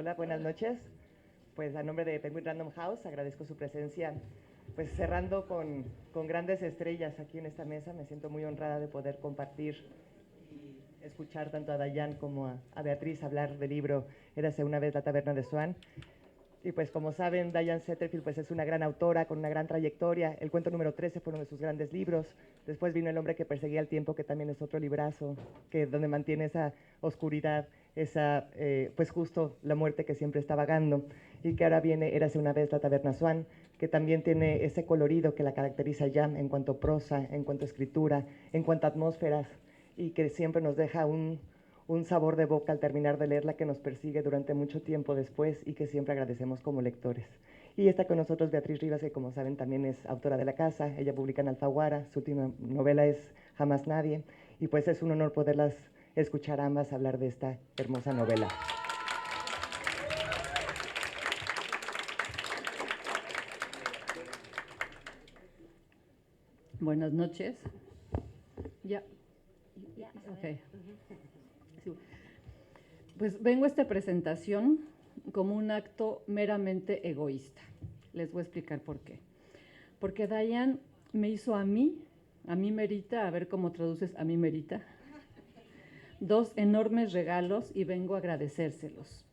Hola, buenas noches. Pues a nombre de Penguin Random House agradezco su presencia, pues cerrando con grandes estrellas aquí en esta mesa. Me siento muy honrada de poder compartir y escuchar tanto a Diane como a Beatriz hablar del libro Érase una vez la taberna de Swan. Y pues como saben, Diane Setterfield pues es una gran autora con una gran trayectoria. El cuento número 13 fue uno de sus grandes libros. Después vino El hombre que perseguía el tiempo, que también es otro librazo, donde mantiene esa oscuridad, esa pues justo la muerte que siempre está vagando. Y que ahora viene Érase una vez la taberna Swan, que también tiene ese colorido que la caracteriza ya en cuanto a prosa, en cuanto a escritura, en cuanto a atmósferas, y que siempre nos deja un sabor de boca al terminar de leerla que nos persigue durante mucho tiempo después y que siempre agradecemos como lectores. Y está con nosotros Beatriz Rivas, que como saben también es autora de la casa. Ella publica en Alfaguara, su última novela es Jamás Nadie, y pues es un honor poderlas escuchar a ambas hablar de esta hermosa novela. Buenas noches. Ya. Okay. Sí. Pues vengo a esta presentación como un acto meramente egoísta. Les voy a explicar por qué. Porque Diane me hizo a mí merita, a ver cómo traduces a mí merita, 2 enormes regalos y vengo a agradecérselos.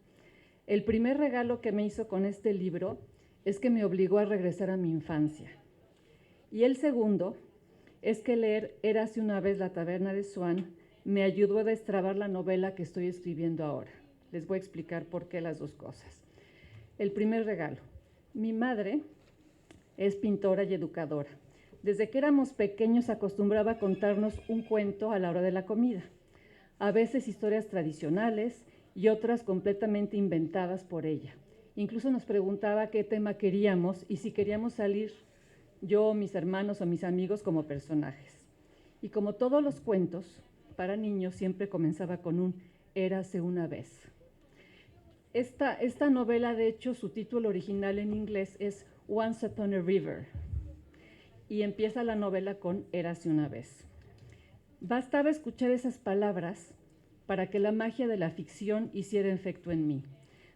El primer regalo que me hizo con este libro es que me obligó a regresar a mi infancia. Y el segundo es que leer Érase una vez la taberna de Swan me ayudó a destrabar la novela que estoy escribiendo ahora. Les voy a explicar por qué las dos cosas. El primer regalo. Mi madre es pintora y educadora. Desde que éramos pequeños acostumbraba a contarnos un cuento a la hora de la comida. A veces historias tradicionales y otras completamente inventadas por ella. Incluso nos preguntaba qué tema queríamos y si queríamos salir yo, mis hermanos o mis amigos como personajes. Y como todos los cuentos, para niños siempre comenzaba con un Érase una vez. Esta novela, de hecho, su título original en inglés es Once Upon a River. Y empieza la novela con Érase una vez. Bastaba escuchar esas palabras para que la magia de la ficción hiciera efecto en mí.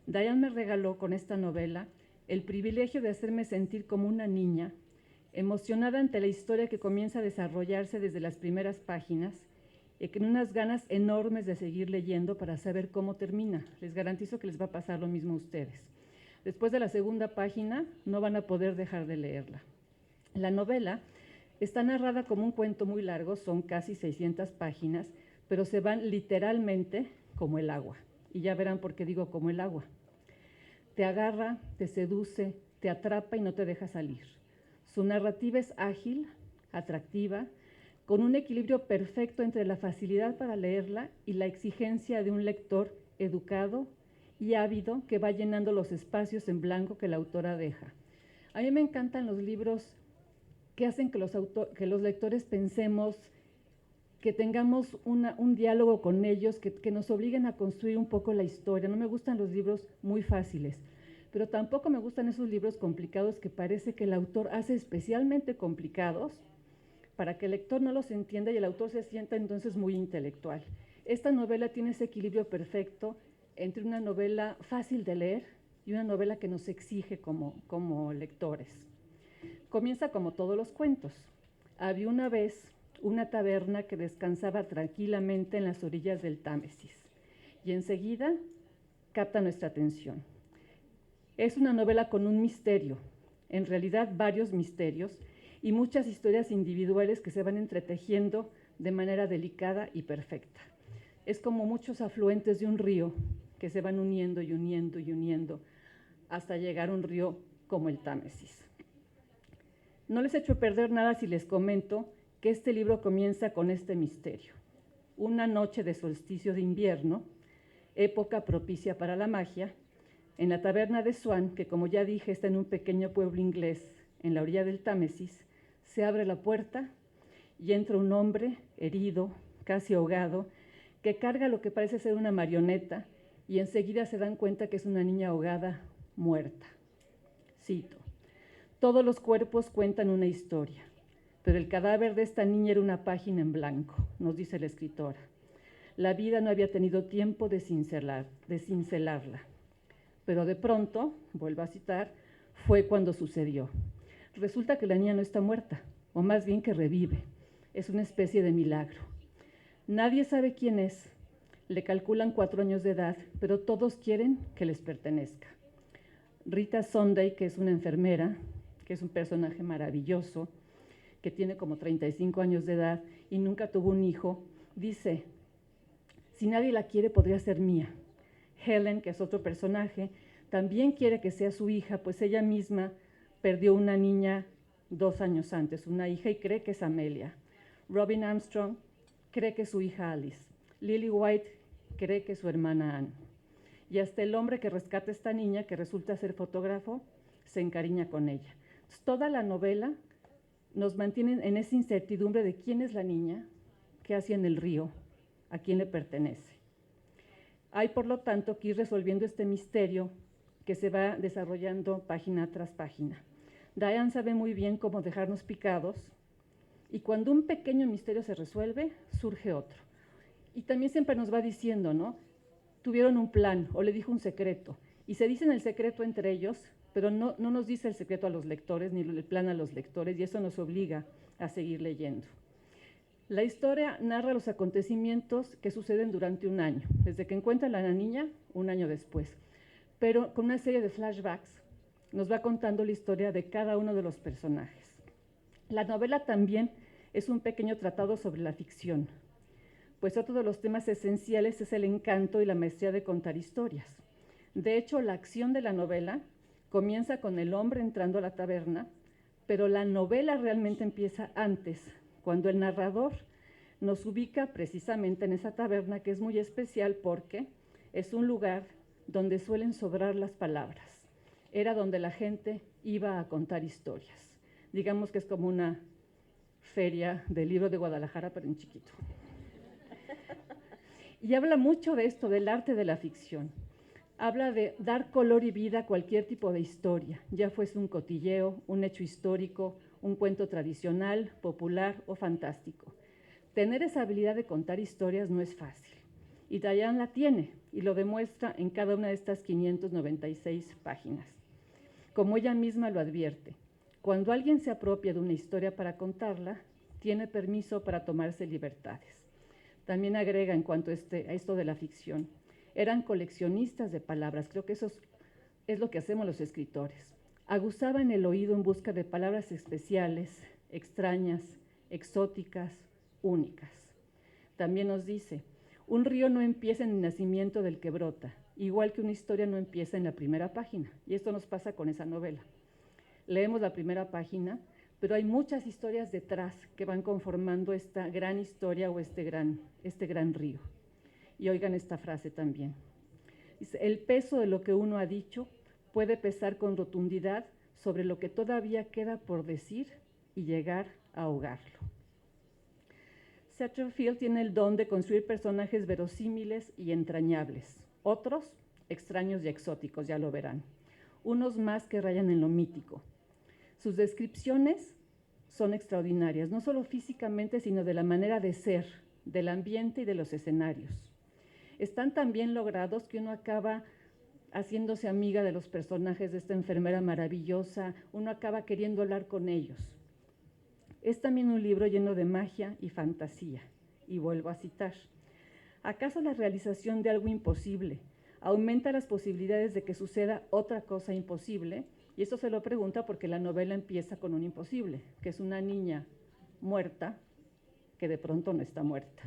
Diane me regaló con esta novela el privilegio de hacerme sentir como una niña, emocionada ante la historia que comienza a desarrollarse desde las primeras páginas y con unas ganas enormes de seguir leyendo para saber cómo termina. Les garantizo que les va a pasar lo mismo a ustedes. Después de la segunda página no van a poder dejar de leerla. La novela está narrada como un cuento muy largo, son casi 600 páginas, pero se van literalmente como el agua. Y ya verán por qué digo como el agua. Te agarra, te seduce, te atrapa y no te deja salir. Su narrativa es ágil, atractiva, con un equilibrio perfecto entre la facilidad para leerla y la exigencia de un lector educado y ávido que va llenando los espacios en blanco que la autora deja. A mí me encantan los libros que hacen que los lectores pensemos, que tengamos un diálogo con ellos, que nos obliguen a construir un poco la historia. No me gustan los libros muy fáciles, pero tampoco me gustan esos libros complicados que parece que el autor hace especialmente complicados para que el lector no los entienda y el autor se sienta entonces muy intelectual. Esta novela tiene ese equilibrio perfecto entre una novela fácil de leer y una novela que nos exige como lectores. Comienza como todos los cuentos. Había una vez una taberna que descansaba tranquilamente en las orillas del Támesis y enseguida capta nuestra atención. Es una novela con un misterio, en realidad varios misterios y muchas historias individuales que se van entretejiendo de manera delicada y perfecta. Es como muchos afluentes de un río que se van uniendo y uniendo y uniendo hasta llegar a un río como el Támesis. No les echo a perder nada si les comento que este libro comienza con este misterio. Una noche de solsticio de invierno, época propicia para la magia, en la taberna de Swan, que como ya dije está en un pequeño pueblo inglés en la orilla del Támesis, se abre la puerta y entra un hombre herido, casi ahogado, que carga lo que parece ser una marioneta y enseguida se dan cuenta que es una niña ahogada, muerta. Cito: todos los cuerpos cuentan una historia, pero el cadáver de esta niña era una página en blanco, nos dice la escritora. La vida no había tenido tiempo de cincelarla. pero de pronto, vuelvo a citar, fue cuando sucedió. Resulta que la niña no está muerta, o más bien que revive. Es una especie de milagro. Nadie sabe quién es. Le calculan 4 años de edad, pero todos quieren que les pertenezca. Rita Sunday, que es una enfermera, que es un personaje maravilloso, que tiene como 35 años de edad y nunca tuvo un hijo, dice, si nadie la quiere, podría ser mía. Helen, que es otro personaje, también quiere que sea su hija, pues ella misma perdió una niña 2 años antes, una hija, y cree que es Amelia. Robin Armstrong cree que es su hija Alice. Lily White cree que es su hermana Anne. Y hasta el hombre que rescata a esta niña, que resulta ser fotógrafo, se encariña con ella. Entonces, toda la novela nos mantiene en esa incertidumbre de quién es la niña, qué hacía en el río, a quién le pertenece. Hay, por lo tanto, que ir resolviendo este misterio que se va desarrollando página tras página. Diane sabe muy bien cómo dejarnos picados, y cuando un pequeño misterio se resuelve, surge otro. Y también siempre nos va diciendo, ¿no? Tuvieron un plan o le dijo un secreto, y se dicen el secreto entre ellos, pero no nos dice el secreto a los lectores, ni el plan a los lectores, y eso nos obliga a seguir leyendo. La historia narra los acontecimientos que suceden durante un año, desde que encuentran a la niña, un año después, pero con una serie de flashbacks nos va contando la historia de cada uno de los personajes. La novela también es un pequeño tratado sobre la ficción, pues otro de los temas esenciales es el encanto y la maestría de contar historias. De hecho, la acción de la novela comienza con el hombre entrando a la taberna, pero la novela realmente empieza antes, cuando el narrador nos ubica precisamente en esa taberna, que es muy especial porque es un lugar donde suelen sobrar las palabras. Era donde la gente iba a contar historias. Digamos que es como una feria del libro de Guadalajara, pero en chiquito. Y habla mucho de esto, del arte de la ficción. Habla de dar color y vida a cualquier tipo de historia, ya fuese un cotilleo, un hecho histórico, un cuento tradicional, popular o fantástico. Tener esa habilidad de contar historias no es fácil, y Diane la tiene, y lo demuestra en cada una de estas 596 páginas. Como ella misma lo advierte, cuando alguien se apropia de una historia para contarla, tiene permiso para tomarse libertades. También agrega en cuanto a esto de la ficción, eran coleccionistas de palabras, creo que eso es lo que hacemos los escritores. Aguzaban el oído en busca de palabras especiales, extrañas, exóticas, únicas. También nos dice, un río no empieza en el nacimiento del que brota, igual que una historia no empieza en la primera página, y esto nos pasa con esa novela. Leemos la primera página, pero hay muchas historias detrás que van conformando esta gran historia o este gran río. Y oigan esta frase también. Dice, el peso de lo que uno ha dicho puede pesar con rotundidad sobre lo que todavía queda por decir y llegar a ahogarlo. Setterfield tiene el don de construir personajes verosímiles y entrañables. Otros, extraños y exóticos, ya lo verán. Unos más que rayan en lo mítico. Sus descripciones son extraordinarias, no solo físicamente, sino de la manera de ser, del ambiente y de los escenarios. Están tan bien logrados que uno acaba haciéndose amiga de los personajes de esta enfermera maravillosa, uno acaba queriendo hablar con ellos. Es también un libro lleno de magia y fantasía, y vuelvo a citar. ¿Acaso la realización de algo imposible aumenta las posibilidades de que suceda otra cosa imposible? Y esto se lo pregunta porque la novela empieza con un imposible, que es una niña muerta que de pronto no está muerta.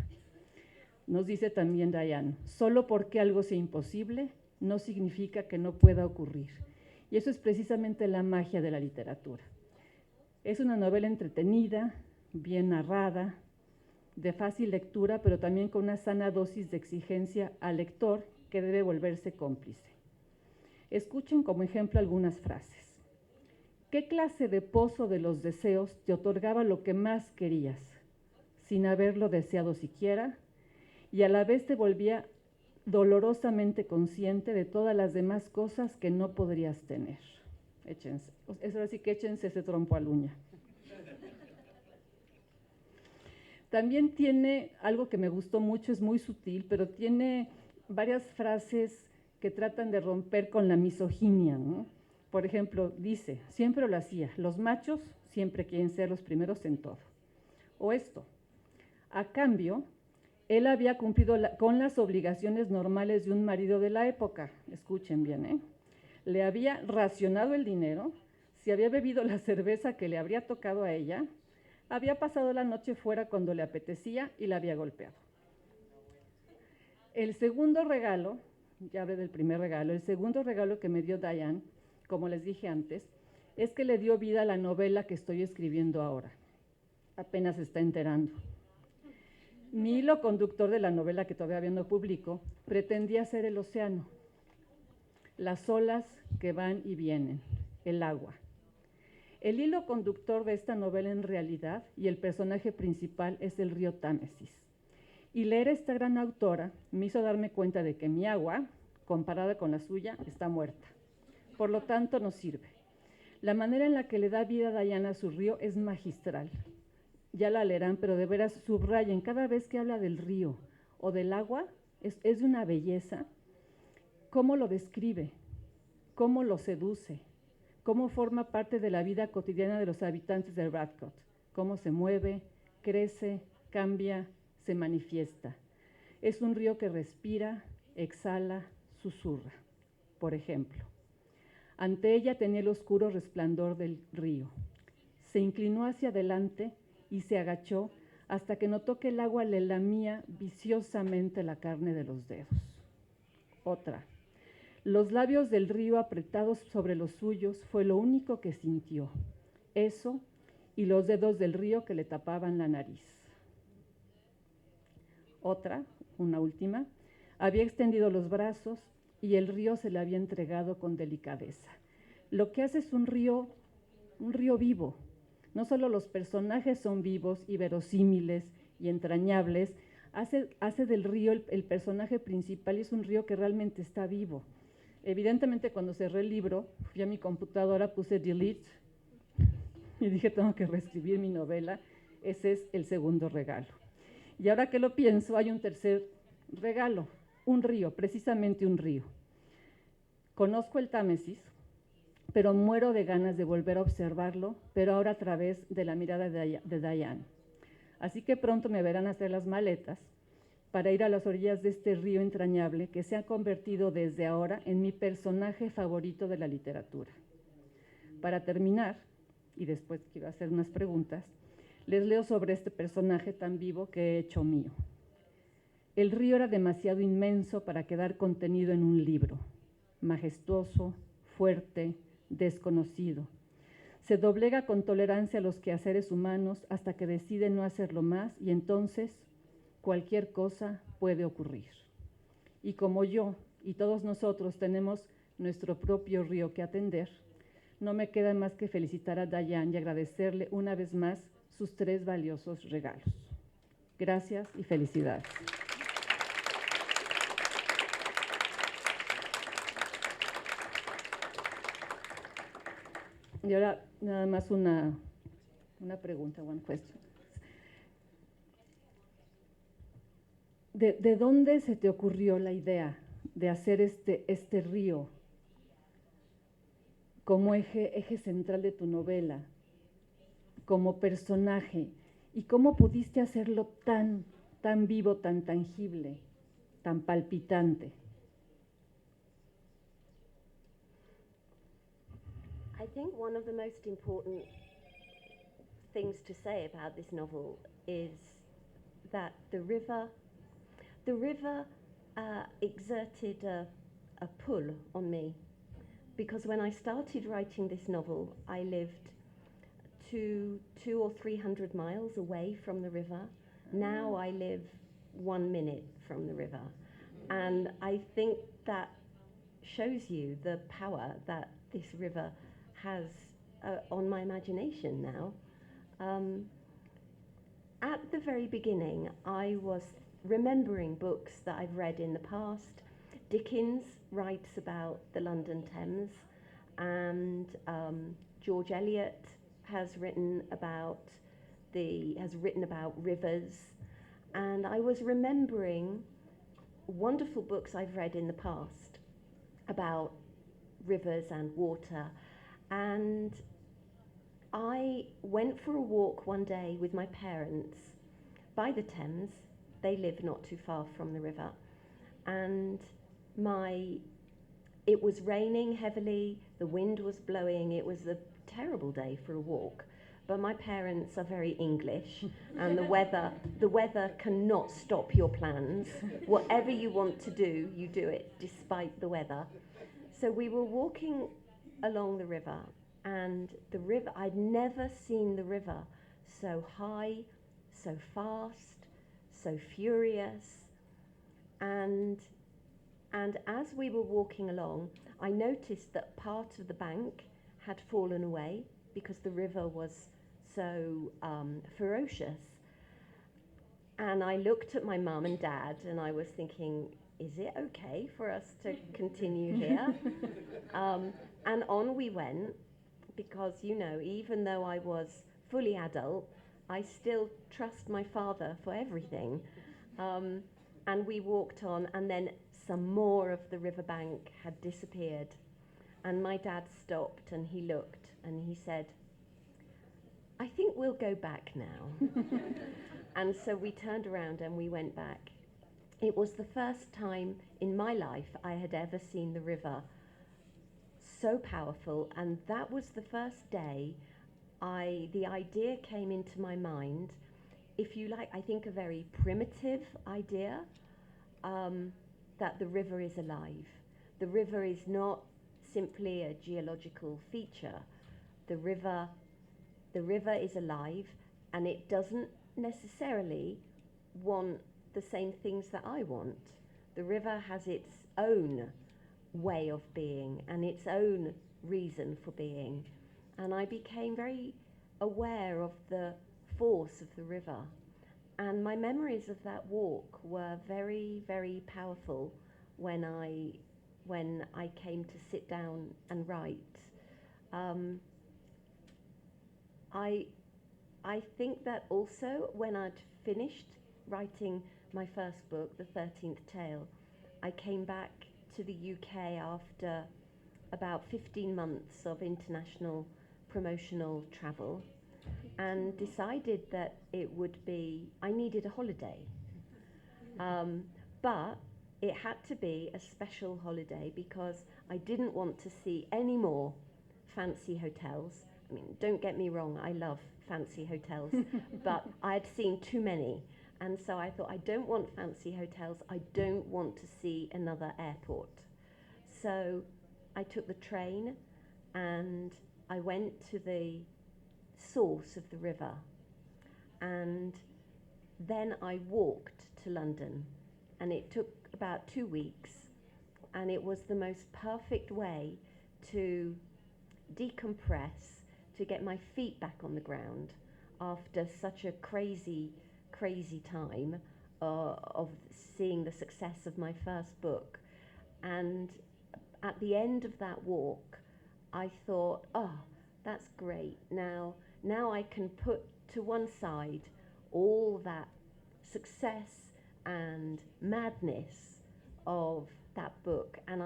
Nos dice también Diane, solo porque algo sea imposible no significa que no pueda ocurrir. Y eso es precisamente la magia de la literatura. Es una novela entretenida, bien narrada, de fácil lectura, pero también con una sana dosis de exigencia al lector que debe volverse cómplice. Escuchen como ejemplo algunas frases. ¿Qué clase de pozo de los deseos te otorgaba lo que más querías, sin haberlo deseado siquiera, y a la vez te volvía dolorosamente consciente de todas las demás cosas que no podrías tener? Échense, es ahora sí que échense ese trompo a la uña. También tiene algo que me gustó mucho, es muy sutil, pero tiene varias frases que tratan de romper con la misoginia, ¿no? Por ejemplo, dice, siempre lo hacía, los machos siempre quieren ser los primeros en todo. O esto, a cambio, él había cumplido con las obligaciones normales de un marido de la época. Escuchen bien, ¿eh? Le había racionado el dinero, se había bebido la cerveza que le habría tocado a ella, había pasado la noche fuera cuando le apetecía y la había golpeado. El segundo regalo, ya hablé del primer regalo, el segundo regalo que me dio Diane, como les dije antes, es que le dio vida a la novela que estoy escribiendo ahora. Apenas se está enterando. Mi hilo conductor de la novela que todavía no publico pretendía ser el océano, las olas que van y vienen, el agua. El hilo conductor de esta novela en realidad y el personaje principal es el río Támesis. Y leer a esta gran autora me hizo darme cuenta de que mi agua, comparada con la suya, está muerta. Por lo tanto, no sirve. La manera en la que le da vida a Diane a su río es magistral. Ya la leerán, pero de veras subrayen, cada vez que habla del río o del agua, es de una belleza. Cómo lo describe, cómo lo seduce, cómo forma parte de la vida cotidiana de los habitantes de Radcott, cómo se mueve, crece, cambia, se manifiesta. Es un río que respira, exhala, susurra. Por ejemplo, ante ella tenía el oscuro resplandor del río. Se inclinó hacia adelante y se agachó hasta que notó que el agua le lamía viciosamente la carne de los dedos. Otra. Los labios del río apretados sobre los suyos fue lo único que sintió. Eso y los dedos del río que le tapaban la nariz. Otra, una última, había extendido los brazos y el río se le había entregado con delicadeza. Lo que hace es un río vivo. No solo los personajes son vivos y verosímiles y entrañables, hace del río el personaje principal y es un río que realmente está vivo. Evidentemente, cuando cerré el libro, fui a mi computadora, puse delete y dije, tengo que reescribir mi novela. Ese es el segundo regalo. Y ahora que lo pienso, hay un tercer regalo, un río, precisamente un río. Conozco el Támesis, pero muero de ganas de volver a observarlo, pero ahora a través de la mirada de Diane. Así que pronto me verán hacer las maletas para ir a las orillas de este río entrañable que se ha convertido desde ahora en mi personaje favorito de la literatura. Para terminar, y después quiero hacer unas preguntas, les leo sobre este personaje tan vivo que he hecho mío. El río era demasiado inmenso para quedar contenido en un libro, majestuoso, fuerte, desconocido. Se doblega con tolerancia a los quehaceres humanos hasta que decide no hacerlo más y entonces cualquier cosa puede ocurrir. Y como yo y todos nosotros tenemos nuestro propio río que atender, no me queda más que felicitar a Diane y agradecerle una vez más sus 3 valiosos regalos. Gracias y felicidades. Y ahora nada más una pregunta, one question. ¿De dónde se te ocurrió la idea de hacer este río como eje central de tu novela, como personaje? ¿Y cómo pudiste hacerlo tan vivo, tan tangible, tan palpitante? I think one of the most important things to say about this novel is that the river exerted a pull on me, because when I started writing this novel, I lived 200 or 300 miles away from the river. Now I live 1 minute from the river, and I think that shows you the power that this river has on my imagination now. At the very beginning, I was remembering books that I've read in the past. Dickens writes about the London Thames, and George Eliot has written about rivers, and I was remembering wonderful books I've read in the past, about rivers and water. And I went for a walk one day with my parents by the Thames. They live not too far from the river. And it was raining heavily, the wind was blowing, it was a terrible day for a walk. But my parents are very English, and the weather cannot stop your plans. Whatever you want to do, you do it despite the weather. So we were walking along the river, and the river, I'd never seen the river so high, so fast, so furious. And as we were walking along, I noticed that part of the bank had fallen away because the river was so ferocious. And I looked at my mum and dad, and I was thinking, is it okay for us to continue here? And on we went, because, you know, even though I was fully adult, I still trust my father for everything. And we walked on, and then some more of the riverbank had disappeared. And my dad stopped, and he looked, and he said, I think we'll go back now. And so we turned around and we went back. It was the first time in my life I had ever seen the river so powerful, and that was the first day the idea came into my mind, if you like, I think a very primitive idea, that the river is alive. The river is not simply a geological feature. The river is alive, and it doesn't necessarily want the same things that I want. The river has its own way of being and its own reason for being. And I became very aware of the force of the river. And my memories of that walk were very, very powerful when I came to sit down and write. I think that also when I'd finished writing my first book, The 13th Tale, I came back to the UK after about 15 months of international promotional travel, and decided that I needed a holiday. But it had to be a special holiday because I didn't want to see any more fancy hotels. I mean, don't get me wrong, I love fancy hotels, but I had seen too many. And so I thought, I don't want fancy hotels, I don't want to see another airport. So I took the train and I went to the source of the river. And then I walked to London, and it took about 2 weeks, and it was the most perfect way to decompress, to get my feet back on the ground after such a crazy time of seeing the success of my first book. And at the end of that walk, I thought, oh, that's great. Now I can put to one side all that success and madness of that book, and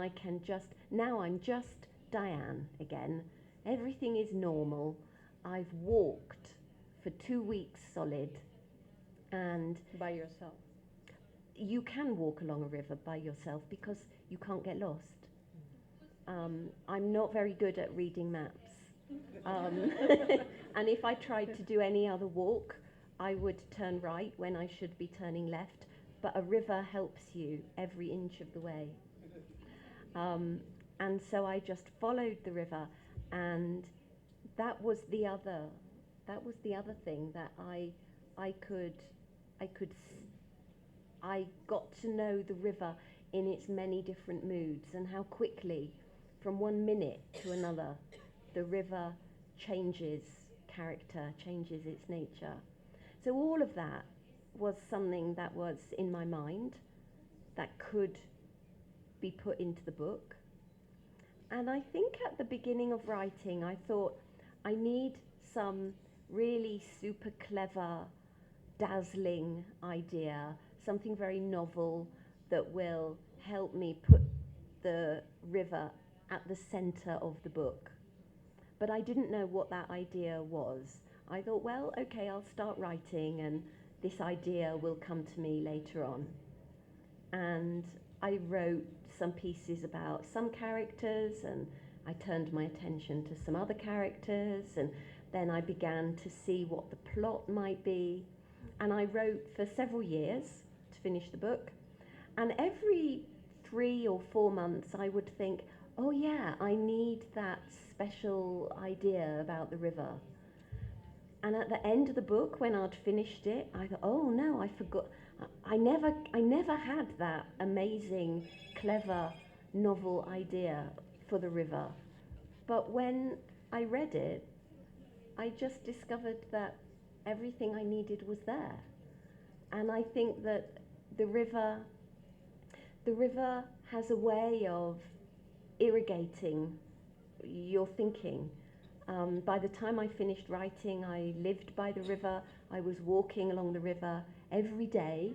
now I'm just Diane again. Everything is normal. I've walked for 2 weeks solid. And by yourself? You can walk along a river by yourself because you can't get lost. I'm not very good at reading maps. And if I tried to do any other walk, I would turn right when I should be turning left. But a river helps you every inch of the way. And so I just followed the river, and that was the other thing that I got to know the river in its many different moods, and how quickly, from one minute to another, the river changes character, changes its nature. So all of that was something that was in my mind that could be put into the book. And I think at the beginning of writing, I thought, I need some really super clever, dazzling idea, something very novel that will help me put the river at the center of the book. But I didn't know what that idea was. I thought, well, okay, I'll start writing and this idea will come to me later on. And I wrote some pieces about some characters, and I turned my attention to some other characters, and then I began to see what the plot might be. And I wrote for several years to finish the book. And every 3 or 4 months I would think, oh yeah, I need that special idea about the river. And at the end of the book, when I'd finished it, I thought, oh no, I forgot. I never had that amazing, clever novel idea for the river. But when I read it, I just discovered that everything I needed was there. And I think that the river has a way of irrigating your thinking. By the time I finished writing, I lived by the river. I was walking along the river every day,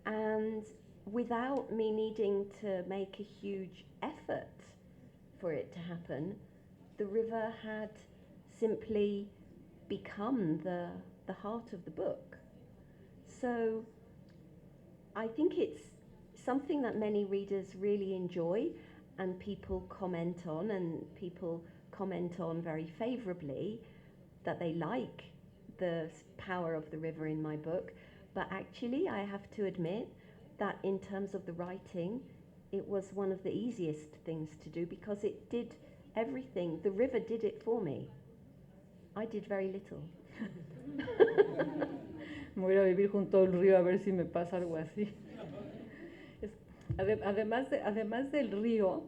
and without me needing to make a huge effort for it to happen, the river had simply become the heart of the book. So I think it's something that many readers really enjoy and people comment on, and people comment on very favorably that they like the power of the river in my book. But actually, I have to admit that in terms of the writing, it was one of the easiest things to do because it did everything. The river did it for me. I did very little. Me voy a vivir junto al río a ver si me pasa algo así. Además del río,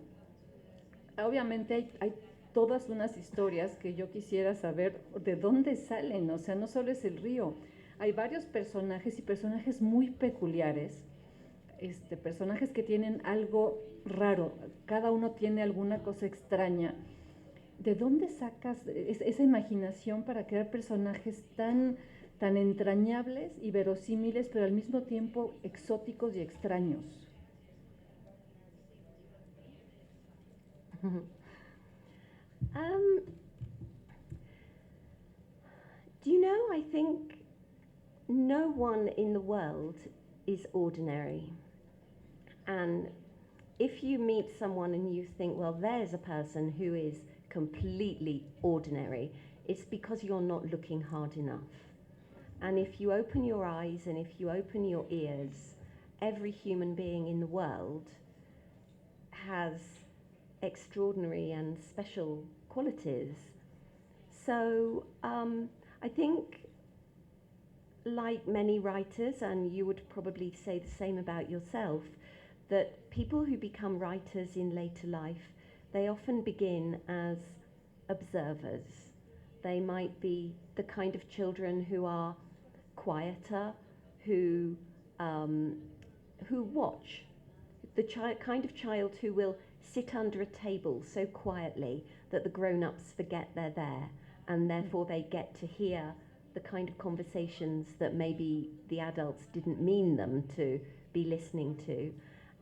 obviamente hay todas unas historias que yo quisiera saber de dónde salen. O sea, no solo es el río. Hay varios personajes y personajes muy peculiares, personajes que tienen algo raro. Cada uno tiene alguna cosa extraña. ¿De dónde sacas esa imaginación para crear personajes tan entrañables y verosímiles, pero al mismo tiempo exóticos y extraños? Do you know, I think no one in the world is ordinary. And if you meet someone and you think, well, there's a person who is completely ordinary, it's because you're not looking hard enough. And if you open your eyes and if you open your ears, every human being in the world has extraordinary and special qualities. So I think, like many writers, and you would probably say the same about yourself, that people who become writers in later life, they often begin as observers. They might be the kind of children who are quieter, who watch, the kind of child who will sit under a table so quietly that the grown-ups forget they're there, and therefore they get to hear the kind of conversations that maybe the adults didn't mean them to be listening to.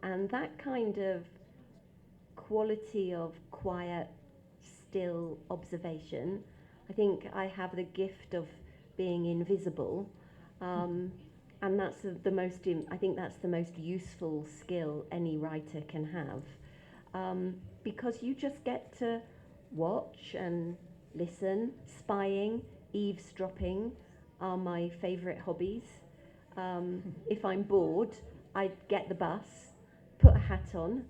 And that kind of quality of quiet, still observation, I think I have the gift of being invisible, and that's I think that's the most useful skill any writer can have, because you just get to watch and listen. Spying, eavesdropping are my favourite hobbies. If I'm bored, I get the bus, put a hat on,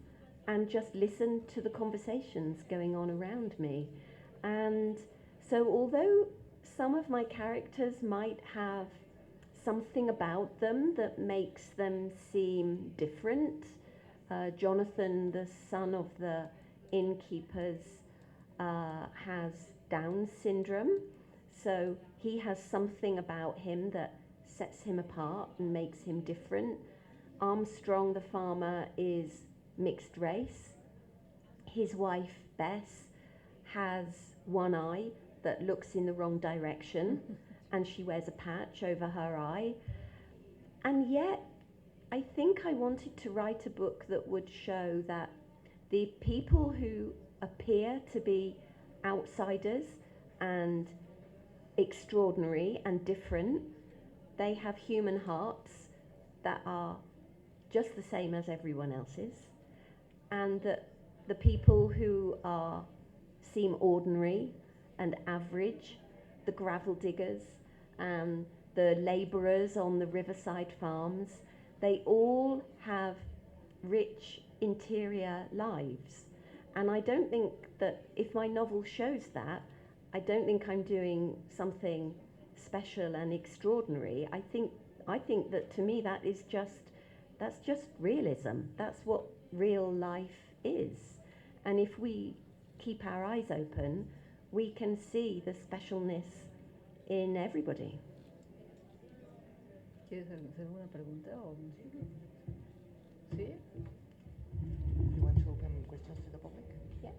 and just listen to the conversations going on around me. And so although some of my characters might have something about them that makes them seem different, Jonathan, the son of the innkeepers, has Down syndrome, so he has something about him that sets him apart and makes him different. Armstrong, the farmer, is mixed race. His wife, Bess, has one eye that looks in the wrong direction and she wears a patch over her eye. And yet, I think I wanted to write a book that would show that the people who appear to be outsiders and extraordinary and different, they have human hearts that are just the same as everyone else's, and that the people who seem ordinary and average, the gravel diggers and the labourers on the riverside farms, they all have rich interior lives. And I don't think that if my novel shows that, I don't think I'm doing something special and extraordinary. I think that to me that's just realism. That's what real life is. And if we keep our eyes open, we can see the specialness in everybody. ¿Quieres hacer una pregunta o sí? You want to open questions to the public? Yeah.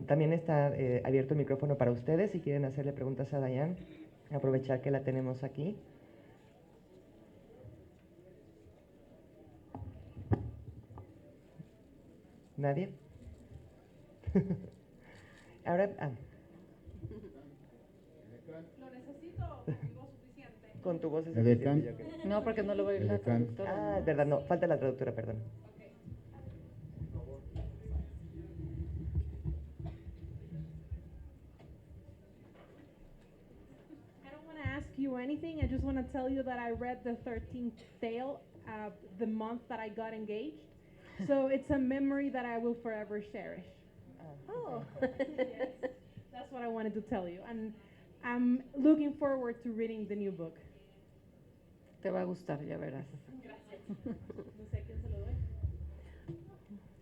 También está abierto el micrófono para ustedes si quieren hacerle preguntas a Diane. Aprovechar que la tenemos aquí. ¿Nadie? Ahora, Lo necesito, digo suficiente. con tu voz es Edecán. suficiente, yo creo. No, porque no lo voy a ir la Edecán. traductora. Ah, es verdad, no, falta la traductora, perdón. I don't want to ask you anything. I just want to tell you that I read the 13th tale the month that I got engaged. So it's a memory that I will forever cherish. Oh. Yes, that's what I wanted to tell you. And I'm looking forward to reading the new book. Te va a gustar, ya verás. No sé a quién se lo doy.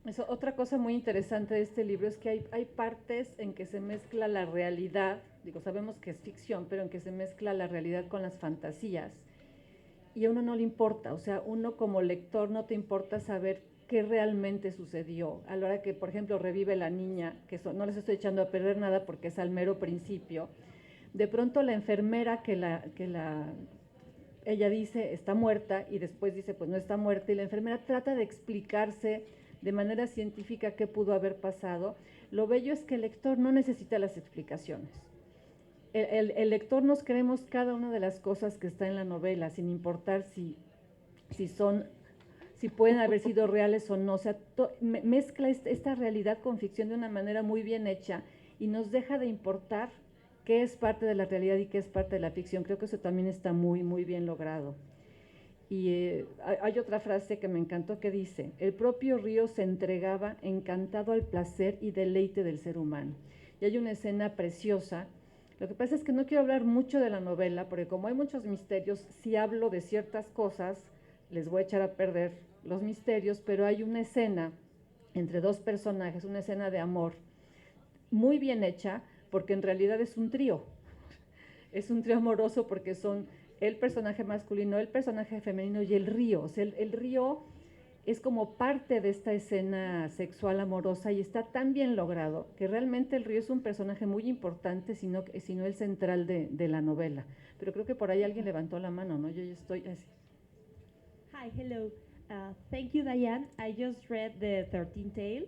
Eso, otra cosa muy interesante de este libro es que hay partes en que se mezcla la realidad, digo, sabemos que es ficción, pero en que se mezcla la realidad con las fantasías, y a uno no le importa, o sea, uno como lector no te importa saber qué realmente sucedió. A la hora que, por ejemplo, revive la niña, que no les estoy echando a perder nada porque es al mero principio, de pronto la enfermera ella dice está muerta y después dice pues no está muerta, y la enfermera trata de explicarse de manera científica qué pudo haber pasado. Lo bello es que el lector no necesita las explicaciones. El lector nos creemos cada una de las cosas que está en la novela, sin importar si pueden haber sido reales o no. O sea, mezcla esta realidad con ficción de una manera muy bien hecha y nos deja de importar qué es parte de la realidad y qué es parte de la ficción. Creo que eso también está muy, muy bien logrado. Y hay otra frase que me encantó que dice: el propio río se entregaba encantado al placer y deleite del ser humano. Y hay una escena preciosa. Lo que pasa es que no quiero hablar mucho de la novela, porque como hay muchos misterios, si hablo de ciertas cosas, les voy a echar a perder los misterios, pero hay una escena entre dos personajes, una escena de amor muy bien hecha, porque en realidad es un trío. Es un trío amoroso porque son el personaje masculino, el personaje femenino y el río. O sea, el río es como parte de esta escena sexual amorosa y está tan bien logrado que realmente el río es un personaje muy importante, sino el central de la novela. Pero creo que por ahí alguien levantó la mano, ¿no? Yo ya estoy así. Hi, hello. Thank you, Diane. I just read the 13th tale.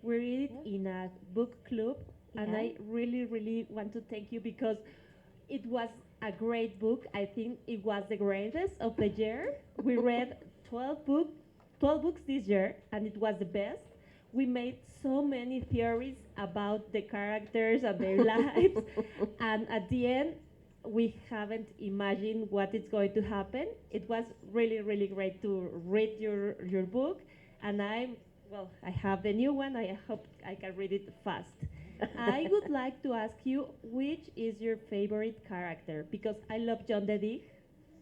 We read it in a book club, and Yeah. I really, really want to thank you because it was a great book. I think it was the greatest of the year. We read 12 books this year, and it was the best. We made so many theories about the characters and their lives, and at the end, we haven't imagined what is going to happen. It was really, really great to read your book, and I have the new one. I hope I can read it fast. I would like to ask you, which is your favorite character? Because I love John the Dick,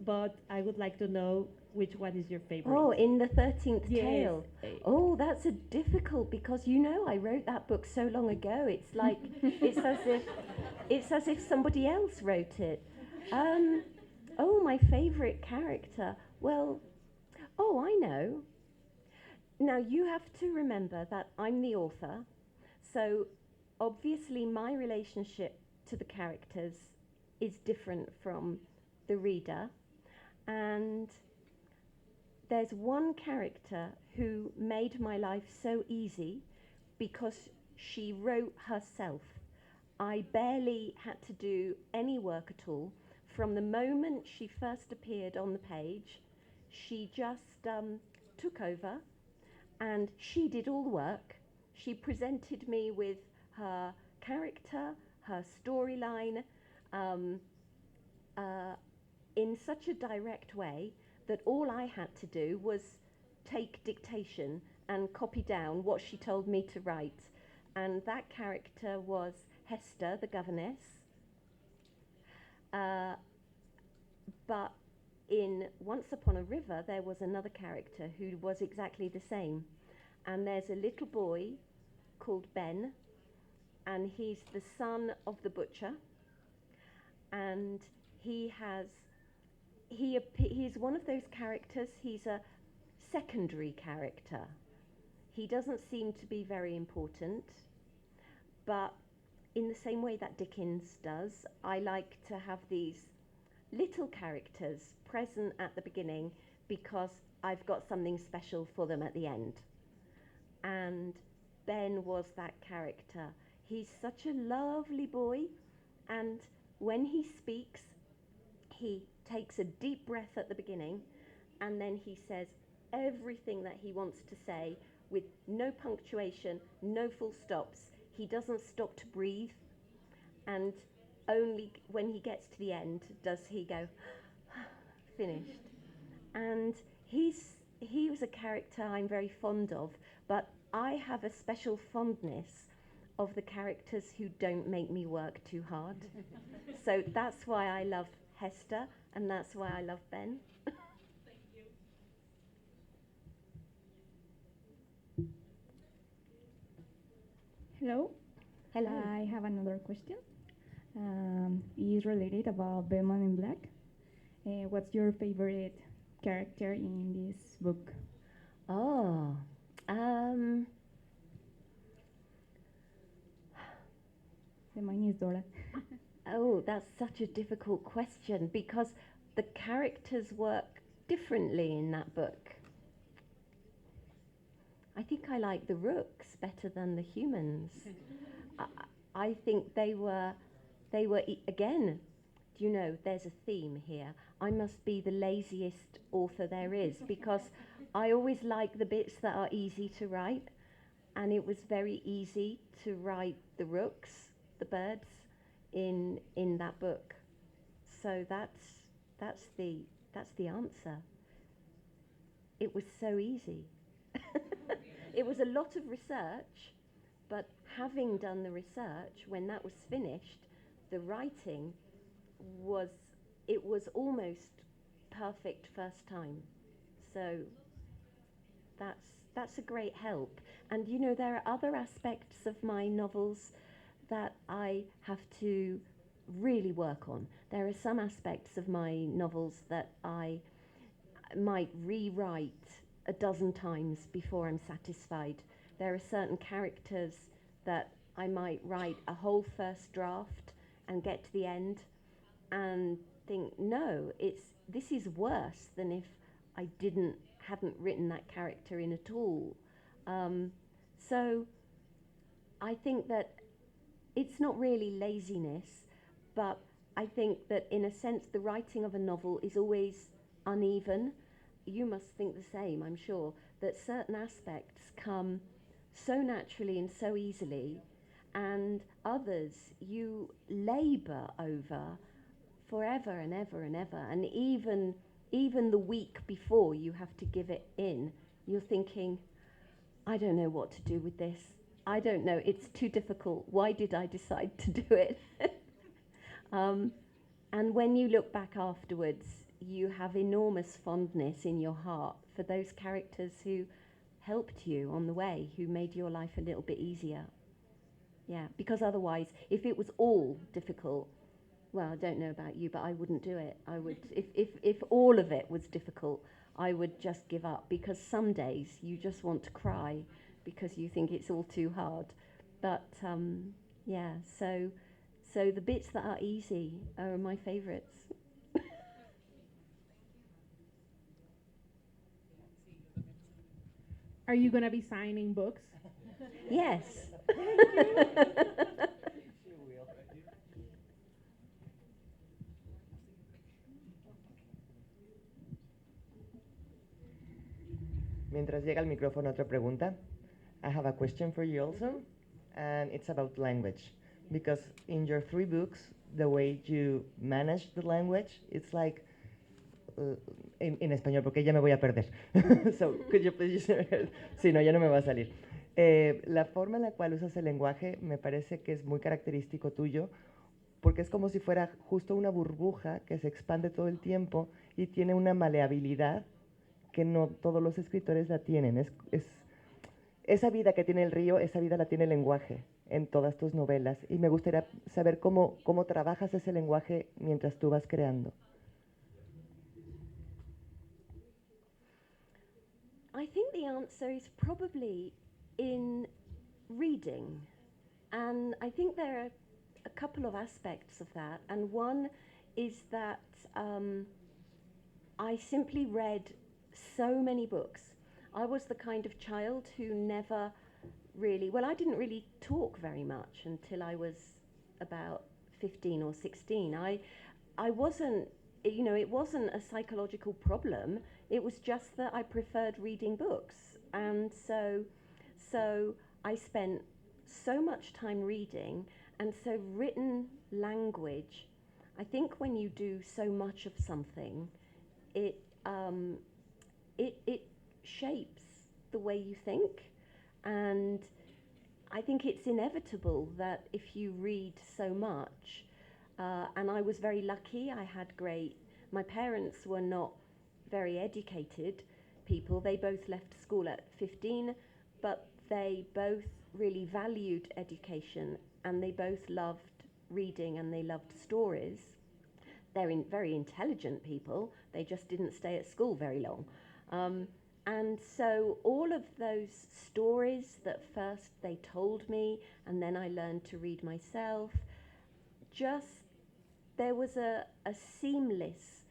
but I would like to know which one is your favorite. Oh, in the 13th Yes. tale. Oh, that's a difficult, because you know I wrote that book so long ago. It's like it's as if somebody else wrote it. Oh, my favorite character. Well, I know. Now you have to remember that I'm the author, so obviously my relationship to the characters is different from the reader, and there's one character who made my life so easy because she wrote herself. I barely had to do any work at all. From the moment she first appeared on the page, she just took over and she did all the work. She presented me with her character, her storyline, in such a direct way that all I had to do was take dictation and copy down what she told me to write. And that character was Hester, the governess. But in Once Upon a River, there was another character who was exactly the same. And there's a little boy called Ben, and he's the son of the butcher. And he's one of those characters. He's a secondary character. He doesn't seem to be very important, but in the same way that Dickens does, I like to have these little characters present at the beginning because I've got something special for them at the end. And Ben was that character. He's such a lovely boy, and when he speaks, he takes a deep breath at the beginning, and then he says everything that he wants to say with no punctuation, no full stops. He doesn't stop to breathe, and only when he gets to the end does he go, finished. And he was a character I'm very fond of, but I have a special fondness of the characters who don't make me work too hard. So that's why I love Hester, and that's why I love Ben. Hello. Hello. I have another question. It's related about Batman in Black. What's your favorite character in this book? Oh, Mine is Dora. oh, that's such a difficult question because the characters work differently in that book. I think I like the rooks better than the humans. I think they were again, do you know, there's a theme here. I must be the laziest author there is because I always like the bits that are easy to write, and it was very easy to write the rooks, the birds, in that book. So that's the answer. It was so easy. It was a lot of research, but having done the research, when that was finished, the writing was almost perfect first time. So that's a great help. And you know, there are other aspects of my novels that I have to really work on. There are some aspects of my novels that I might rewrite a dozen times before I'm satisfied. There are certain characters that I might write a whole first draft and get to the end and think, no, this is worse than if I hadn't written that character in at all. So I think that it's not really laziness, but I think that in a sense the writing of a novel is always uneven. You must think the same, I'm sure, that certain aspects come so naturally and so easily, and others you labour over forever and ever and ever, and even the week before you have to give it in, you're thinking, I don't know what to do with this. I don't know, it's too difficult. Why did I decide to do it? And when you look back afterwards, you have enormous fondness in your heart for those characters who helped you on the way, who made your life a little bit easier. Yeah, because otherwise, if it was all difficult, well, I don't know about you, but I wouldn't do it. I would, if all of it was difficult, I would just give up, because some days you just want to cry because you think it's all too hard. But yeah, so the bits that are easy are my favourites. Are you going to be signing books? Yes. Mientras llega al micrófono otra pregunta, I have a question for you also, and it's about language. Because in your 3 books, the way you manage the language, it's like, en español, porque ya me voy a perder. So, could you please sí, no, ya no me va a salir. La forma en la cual usas el lenguaje me parece que es muy característico tuyo, porque es como si fuera justo una burbuja que se expande todo el tiempo y tiene una maleabilidad que no todos los escritores la tienen. Esa vida que tiene el río, esa vida la tiene el lenguaje en todas tus novelas. Y me gustaría saber cómo trabajas ese lenguaje mientras tú vas creando. I think the answer is probably in reading. And I think there are a couple of aspects of that. And one is that I simply read so many books. I was the kind of child who never really, well, I didn't really talk very much until I was about 15 or 16. I wasn't, you know, it wasn't a psychological problem. It was just that I preferred reading books. And so I spent so much time reading, and so written language, I think when you do so much of something, it shapes the way you think. And I think it's inevitable that if you read so much, and I was very lucky, my parents were not very educated people. They both left school at 15, but they both really valued education, and they both loved reading and they loved stories. They're very intelligent people. They just didn't stay at school very long. And so all of those stories that first they told me, and then I learned to read myself, there was a seamless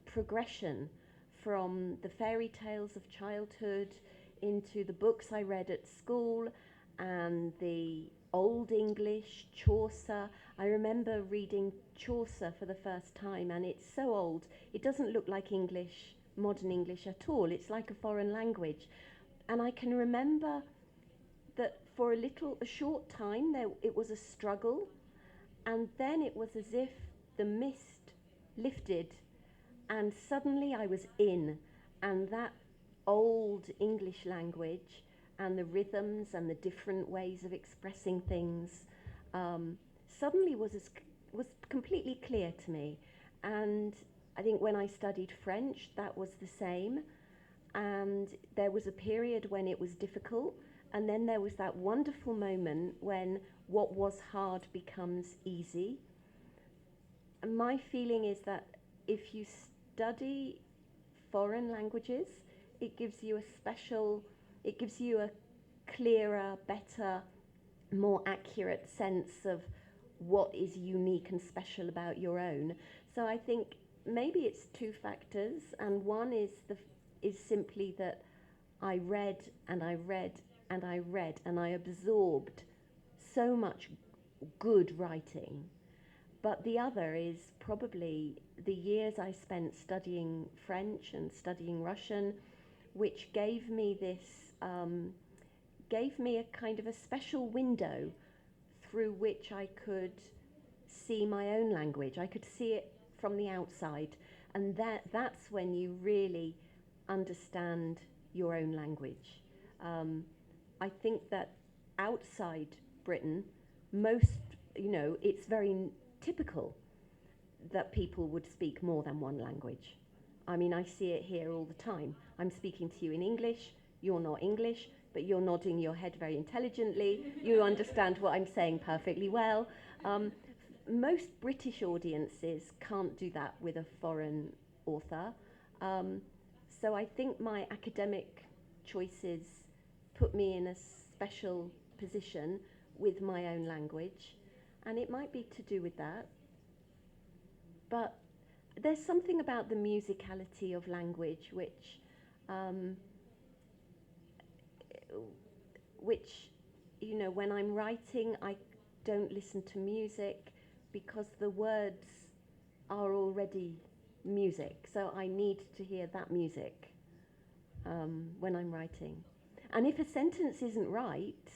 progression from the fairy tales of childhood into the books I read at school and the Old English, Chaucer. I remember reading Chaucer for the first time, and it's so old, it doesn't look like English, modern English at all. It's like a foreign language. And I can remember that for a short time, it was a struggle, and then it was as if the mist lifted, and suddenly I was in, and that old English language and the rhythms and the different ways of expressing things suddenly was completely clear to me. And I think when I studied French, that was the same. And there was a period when it was difficult, and then there was that wonderful moment when what was hard becomes easy. And my feeling is that if you study foreign languages, it gives you a clearer, better, more accurate sense of what is unique and special about your own. So I think maybe it's 2 factors, and one is simply that I read and I read and I read, and I absorbed so much good writing. But the other is probably the years I spent studying French and studying Russian, which gave me a kind of a special window through which I could see my own language. I could see it from the outside, and that's when you really understand your own language. I think that outside Britain, it's very typical that people would speak more than one language. I mean, I see it here all the time. I'm speaking to you in English, you're not English, but you're nodding your head very intelligently. You understand what I'm saying perfectly well. Most British audiences can't do that with a foreign author. So I think my academic choices put me in a special position with my own language, and it might be to do with that. But there's something about the musicality of language which which, you know, when I'm writing, I don't listen to music because the words are already music. So I need to hear that music when I'm writing. And if a sentence isn't right,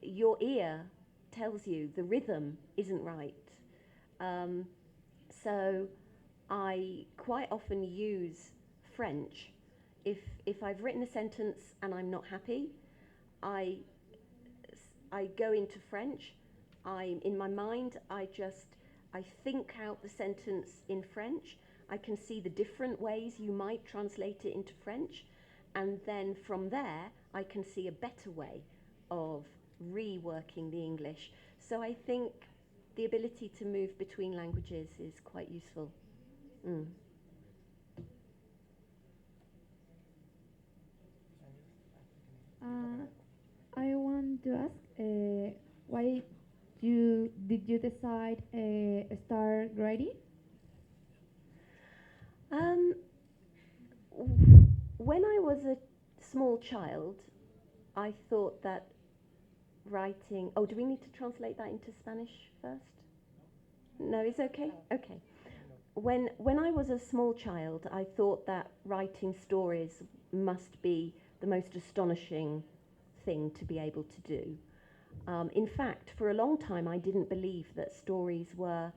your ear tells you the rhythm isn't right. So I quite often use French. If I've written a sentence and I'm not happy, I go into French. In my mind, I think out the sentence in French. I can see the different ways you might translate it into French. And then from there, I can see a better way of reworking the English. So I think the ability to move between languages is quite useful. I want to ask, why did you decide start writing? When I was a small child, I thought that writing... Oh, do we need to translate that into Spanish first? No, it's okay? Okay. When I was a small child, I thought that writing stories must be the most astonishing thing to be able to do. In fact, for a long time, I didn't believe that stories were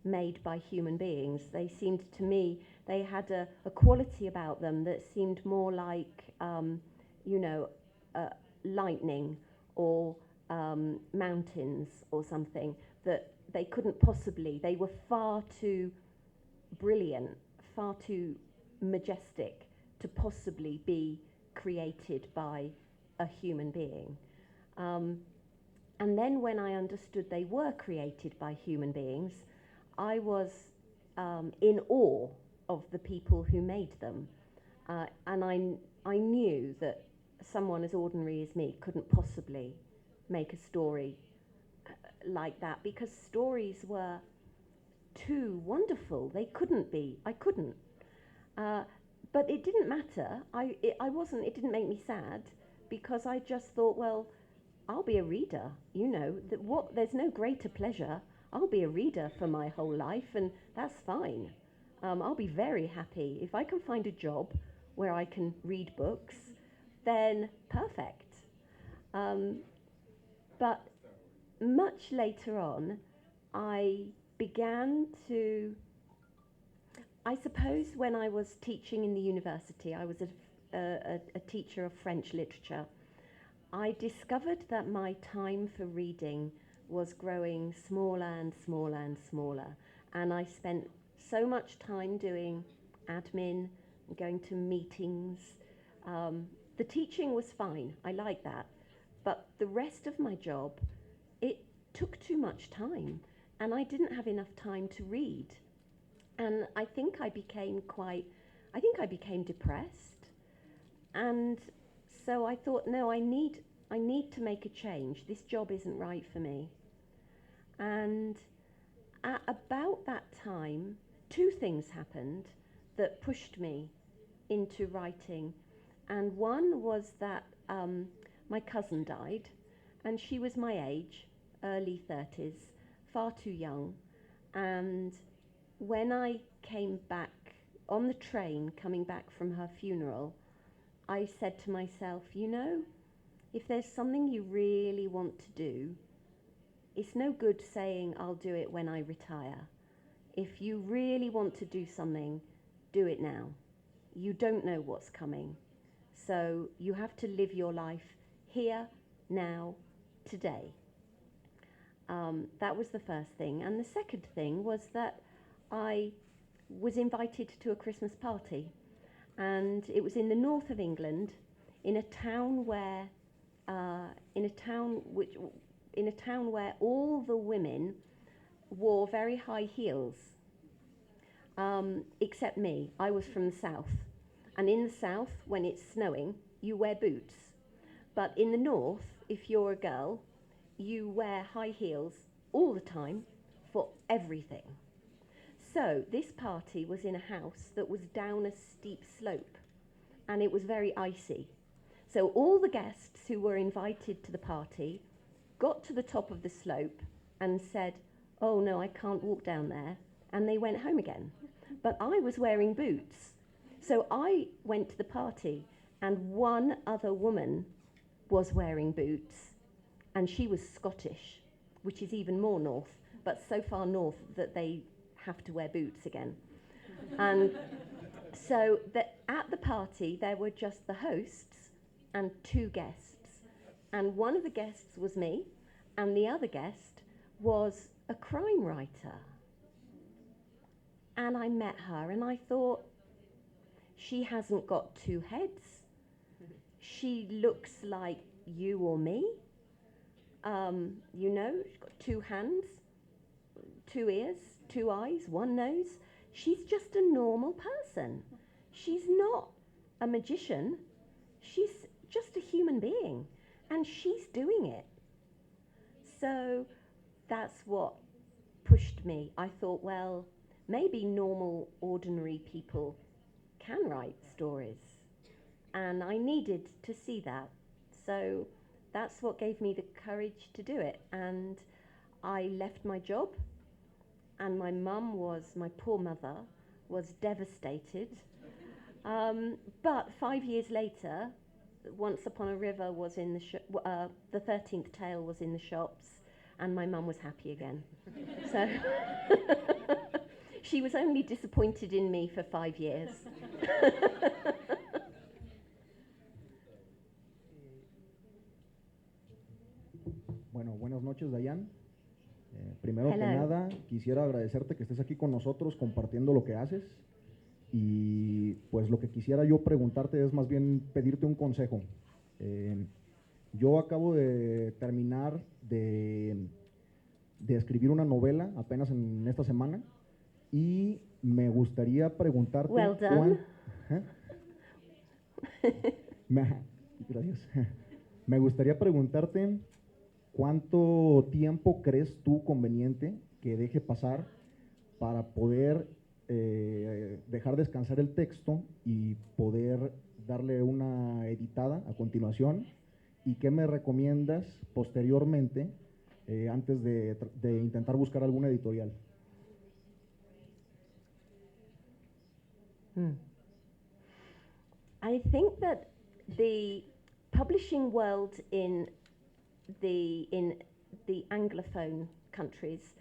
made by human beings. They seemed to me, they had a quality about them that seemed more like, lightning or mountains or something, that they couldn't possibly, they were far too brilliant, far too majestic to possibly be created by a human being. And then when I understood they were created by human beings, I was in awe of the people who made them. And I knew that someone as ordinary as me couldn't possibly make a story like that, because stories were too wonderful. They couldn't be. I couldn't. But it didn't matter. It didn't make me sad, because I just thought, well, I'll be a reader, you know, there's no greater pleasure. I'll be a reader for my whole life, and that's fine. I'll be very happy. If I can find a job where I can read books, then perfect. But much later on, I suppose when I was teaching in the university, I was a teacher of French literature. I discovered that my time for reading was growing smaller and smaller and smaller. And I spent so much time doing admin, going to meetings. The teaching was fine, I liked that. But the rest of my job, it took too much time. And I didn't have enough time to read. And I think I became depressed. And so I thought, no, I need to make a change. This job isn't right for me. And at about that time, two things happened that pushed me into writing. And one was that my cousin died, and she was my age, early 30s, far too young. And when I came back on the train, coming back from her funeral, I said to myself, you know, if there's something you really want to do, it's no good saying I'll do it when I retire. If you really want to do something, do it now. You don't know what's coming. So you have to live your life here, now, today. That was the first thing. And the second thing was that I was invited to a Christmas party. And it was in the north of England, in a town where all the women wore very high heels, except me. I was from the south. And in the south, when it's snowing, you wear boots. But in the north, if you're a girl, you wear high heels all the time for everything. So this party was in a house that was down a steep slope, and it was very icy. So all the guests who were invited to the party got to the top of the slope and said, "Oh no, I can't walk down there," and they went home again. But I was wearing boots. So I went to the party, and one other woman was wearing boots, and she was Scottish, which is even more north, but so far north that they have to wear boots again. And so at the party, there were just the hosts and two guests. And one of the guests was me, and the other guest was a crime writer. And I met her, and I thought, she hasn't got two heads. She looks like you or me. You know, she's got two hands, two ears, two eyes, one nose. She's just a normal person. She's not a magician. She's just a human being, and she's doing it. So that's what pushed me. I thought, well, maybe normal, ordinary people can write stories. And I needed to see that. So that's what gave me the courage to do it. And I left my job, and my poor mother, was devastated. But 5 years later, Once Upon a River was in the 13th Tale was in the shops, and my mum was happy again. So she was only disappointed in me for 5 years. Bueno, buenas noches, Diane. Primero que Hello. nada, quisiera agradecerte que estés aquí con nosotros compartiendo lo que haces. Y pues lo que quisiera yo preguntarte es más bien pedirte un consejo. Yo acabo de terminar de escribir una novela apenas en esta semana y me gustaría preguntarte... Well done. Gracias. Me gustaría preguntarte cuánto tiempo crees tú conveniente que deje pasar para poder dejar descansar el texto y poder darle una editada a continuación, y qué me recomiendas posteriormente antes de intentar buscar alguna editorial. I think that the publishing world in the Anglophone countries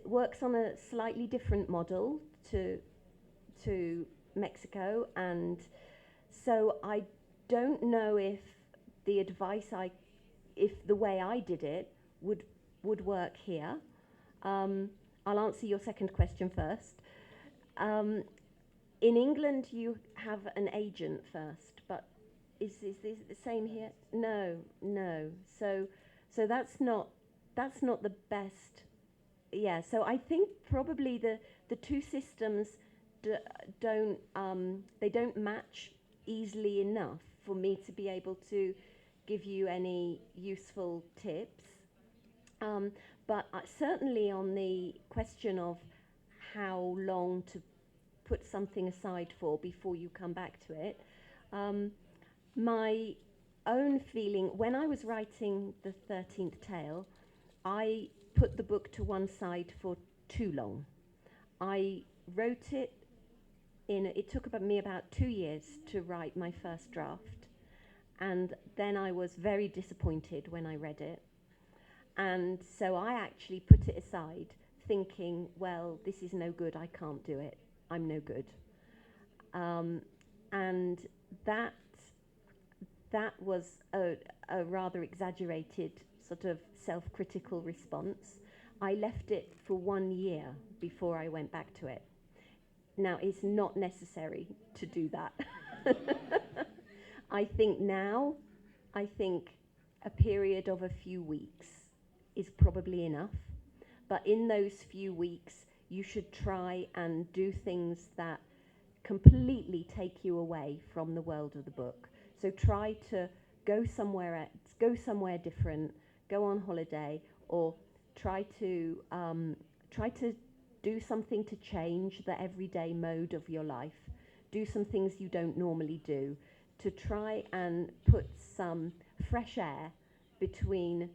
works on a slightly different model to Mexico, and so I don't know if the advice if the way I did it would work here. I'll answer your second question first. In England, you have an agent first, but is this the same here? No. So that's not the best. Yeah. So I think probably the two systems don't match easily enough for me to be able to give you any useful tips. But certainly on the question of how long to put something aside for before you come back to it, my own feeling, when I was writing the 13th Tale, I put the book to one side for too long. I wrote it it took me about 2 years to write my first draft, and then I was very disappointed when I read it. And so I actually put it aside, thinking, well, this is no good, I can't do it, I'm no good. And that was a rather exaggerated sort of self-critical response. I left it for 1 year before I went back to it. Now, it's not necessary to do that. I think a period of a few weeks is probably enough. But in those few weeks, you should try and do things that completely take you away from the world of the book. So try to go somewhere different, go on holiday, or try to do something to change the everyday mode of your life. Do some things you don't normally do. to try and put some fresh air between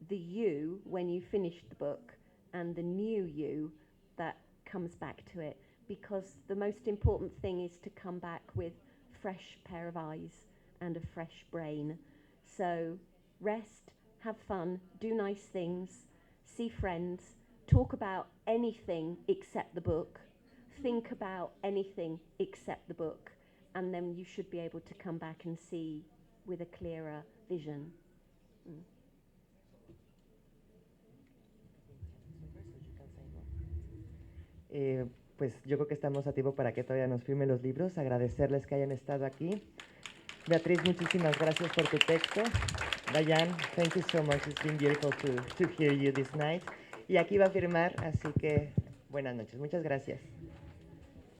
the you when you finish the book and the new you that comes back to it, because the most important thing is to come back with fresh pair of eyes and a fresh brain. So rest, have fun, do nice things, see friends, talk about anything except the book, think about anything except the book, and then you should be able to come back and see with a clearer vision. Pues yo creo que estamos a tiempo para que todavía nos firmen los libros. Agradecerles que hayan estado aquí. Beatriz, muchísimas gracias por tu texto. Diane, thank you so much. It's been beautiful to hear you this night. Y aquí va a firmar, así que buenas noches. Muchas gracias.